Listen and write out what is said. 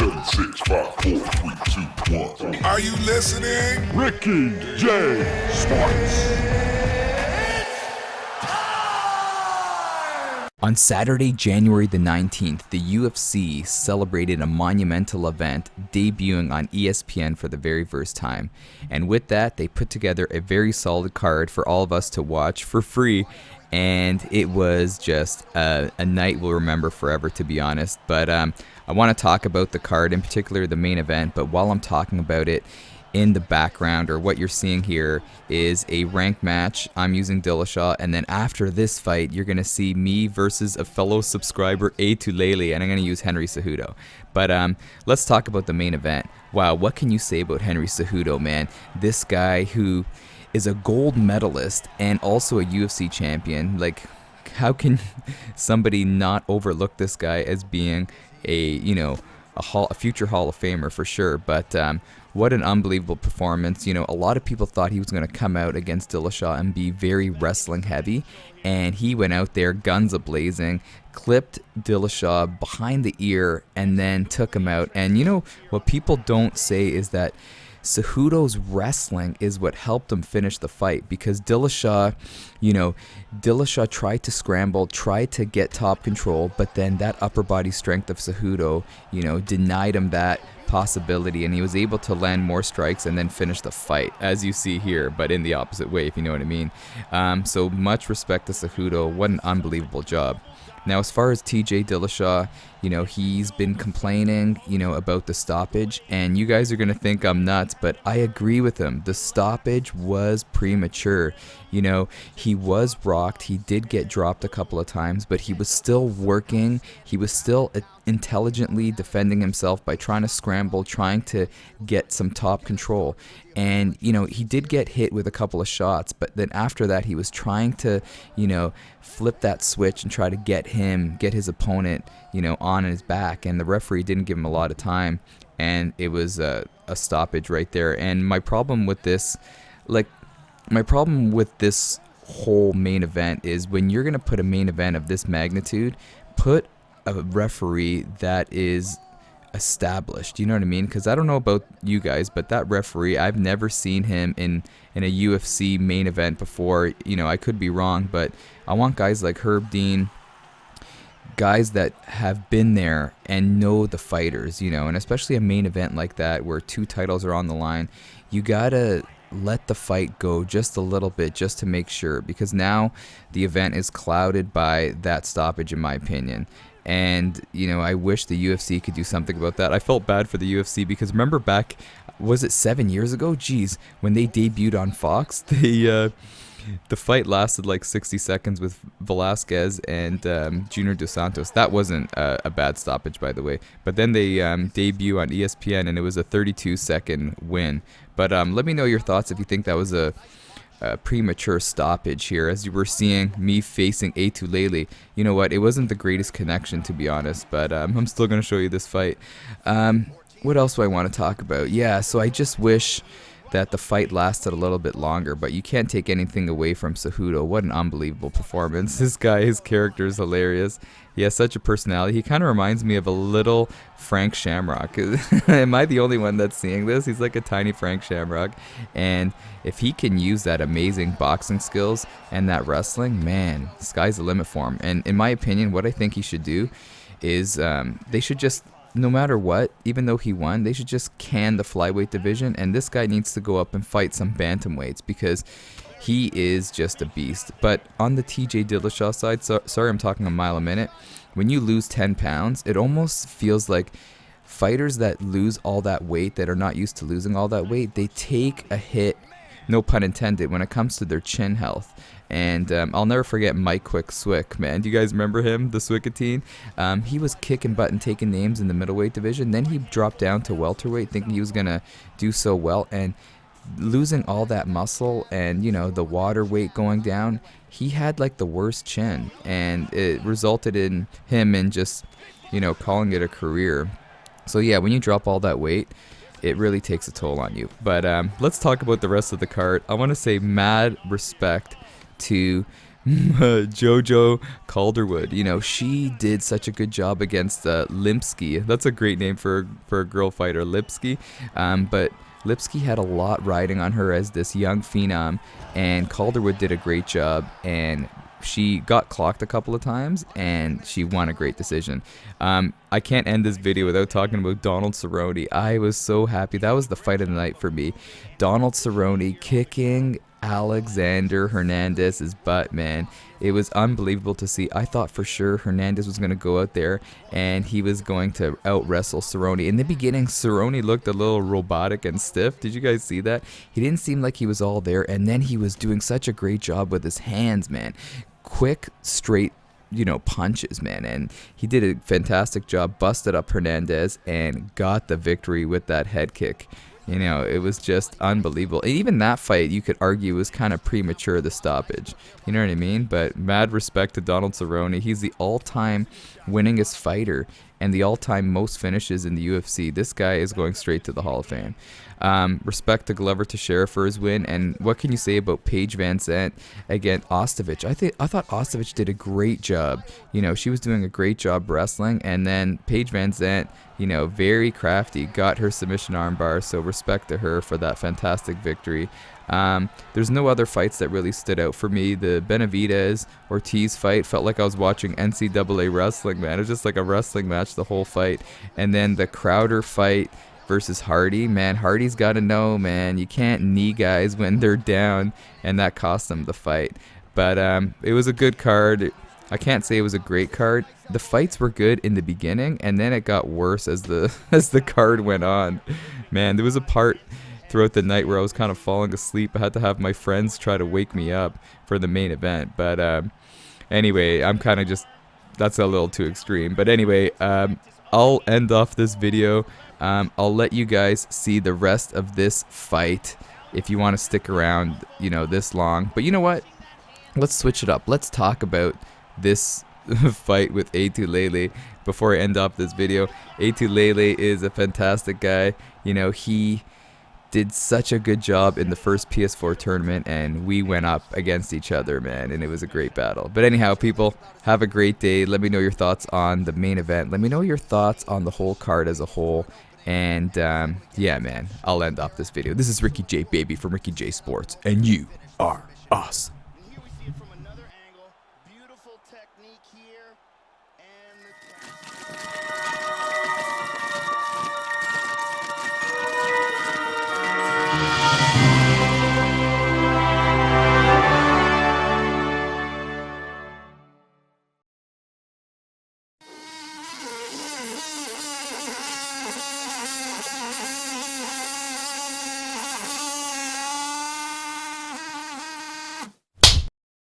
7, 6, 5, 4, 3, 2, 1. Are you listening? Ricky J. Sports. On Saturday, January the 19th, the UFC celebrated a monumental event debuting on ESPN for the very first time. And with that, they put together a very solid card for all of us to watch for free. And it was just a night we'll remember forever, to be honest. But I want to talk about the card, in particular the main event. But while I'm talking about it, in the background, or what you're seeing here, is a ranked match. I'm using Dillashaw, and then after this fight, you're going to see me versus a fellow subscriber, Tulele, and I'm going to use Henry Cejudo. But let's talk about the main event. Wow, what can you say about Henry Cejudo, man? This guy who is a gold medalist and also a UFC champion. Like, how can somebody not overlook this guy as being a future Hall of Famer for sure? But what an unbelievable performance. A lot of people thought he was going to come out against Dillashaw and be very wrestling heavy, and he went out there guns a-blazing, clipped Dillashaw behind the ear, and then took him out. And what people don't say is that Cejudo's wrestling is what helped him finish the fight, because Dillashaw tried to scramble, tried to get top control, but then that upper body strength of Cejudo, denied him that possibility, and he was able to land more strikes and then finish the fight, as you see here, but in the opposite way, if you know what I mean. So much respect to Cejudo. What an unbelievable job. Now, as far as TJ Dillashaw, he's been complaining, about the stoppage, and you guys are going to think I'm nuts, but I agree with him. The stoppage was premature. He was rocked. He did get dropped a couple of times, but he was still working. He was still intelligently defending himself by trying to scramble, trying to get some top control. And, he did get hit with a couple of shots, but then after that, he was trying to, flip that switch and try to get his opponent, on his back. And the referee didn't give him a lot of time. And it was a stoppage right there. And my problem with this whole main event is, when you're going to put a main event of this magnitude, put a referee that is established. You know what I mean? Because I don't know about you guys, but that referee, I've never seen him in a UFC main event before. I could be wrong, but I want guys like Herb Dean, guys that have been there and know the fighters, and especially a main event like that where 2 titles are on the line. You gotta let the fight go just a little bit, just to make sure, because now the event is clouded by that stoppage, in my opinion. And, I wish the UFC could do something about that. I felt bad for the UFC, because remember back, was it 7 years ago? Jeez, when they debuted on Fox, the fight lasted like 60 seconds with Velasquez and Junior Dos Santos. That wasn't a bad stoppage, by the way. But then they debut on ESPN, and it was a 32-second win. But let me know your thoughts if you think that was a premature stoppage here, as you were seeing me facing Tulele. You know what? It wasn't the greatest connection, to be honest, but I'm still going to show you this fight. What else do I want to talk about? Yeah, so I just wish that the fight lasted a little bit longer, but you can't take anything away from Cejudo. What an unbelievable performance. This guy, his character is hilarious. He has such a personality. He kind of reminds me of a little Frank Shamrock. Am I the only one that's seeing this? He's like a tiny Frank Shamrock. And if he can use that amazing boxing skills and that wrestling, man, sky's the limit for him. And in my opinion, what I think he should do is they should just, no matter what, even though he won, they should just can the flyweight division, and this guy needs to go up and fight some bantamweights, because he is just a beast. But on the TJ Dillashaw side, sorry I'm talking a mile a minute, when you lose 10 pounds, it almost feels like fighters that lose all that weight, that are not used to losing all that weight, they take a hit, no pun intended, when it comes to their chin health. And I'll never forget Mike Quick Swick, man. Do you guys remember him, the Swickatine? He was kicking butt and taking names in the middleweight division. Then he dropped down to welterweight thinking he was going to do so well. And losing all that muscle and, the water weight going down, he had like the worst chin. And it resulted in him in just, calling it a career. So yeah, when you drop all that weight, it really takes a toll on you. But let's talk about the rest of the card. I want to say mad respect to Jojo Calderwood. You know, she did such a good job against Lipski. That's a great name for a girl fighter, Lipski. But Lipski had a lot riding on her as this young phenom, and Calderwood did a great job, and she got clocked a couple of times, and she won a great decision. I can't end this video without talking about Donald Cerrone. I was so happy. That was the fight of the night for me. Donald Cerrone kicking Alexander Hernandez's butt, man. It was unbelievable to see. I thought for sure Hernandez was going to go out there and he was going to out-wrestle Cerrone. In the beginning, Cerrone looked a little robotic and stiff. Did you guys see that? He didn't seem like he was all there, and then he was doing such a great job with his hands, man. Quick, straight, punches, man. And he did a fantastic job, busted up Hernandez, and got the victory with that head kick. It was just unbelievable. And even that fight, you could argue, was kind of premature, the stoppage. You know what I mean? But mad respect to Donald Cerrone. He's the all-time winningest fighter and the all-time most finishes in the UFC. This guy is going straight to the Hall of Fame. Respect to Glover Teixeira for his win. And what can you say about Paige Van Zandt against Ostevich? I thought Ostevich did a great job. She was doing a great job wrestling, and then Paige Van Zandt, very crafty, got her submission armbar. So respect to her for that fantastic victory. There's no other fights that really stood out for me. The Benavidez-Ortiz fight felt like I was watching NCAA wrestling, man. It was just like a wrestling match the whole fight. And then the Crowder fight versus Hardy, man. Hardy's got to know, man. You can't knee guys when they're down, and that cost them the fight. But it was a good card. I can't say it was a great card. The fights were good in the beginning, and then it got worse as the card went on. Man, there was a part throughout the night where I was kind of falling asleep. I had to have my friends try to wake me up for the main event. But anyway, I'm kind of just, that's a little too extreme. But anyway, I'll end off this video. I'll let you guys see the rest of this fight if you want to stick around, this long. But you know what? Let's switch it up. Let's talk about this fight with Atulele before I end off this video. Atulele is a fantastic guy. He did such a good job in the first PS4 tournament, and we went up against each other, man, and it was a great battle. But anyhow, people, have a great day. Let me know your thoughts on the main event. Let me know your thoughts on the whole card as a whole. And yeah, man, I'll end off this video. This is Ricky J, baby, from Ricky J Sports, and you are awesome.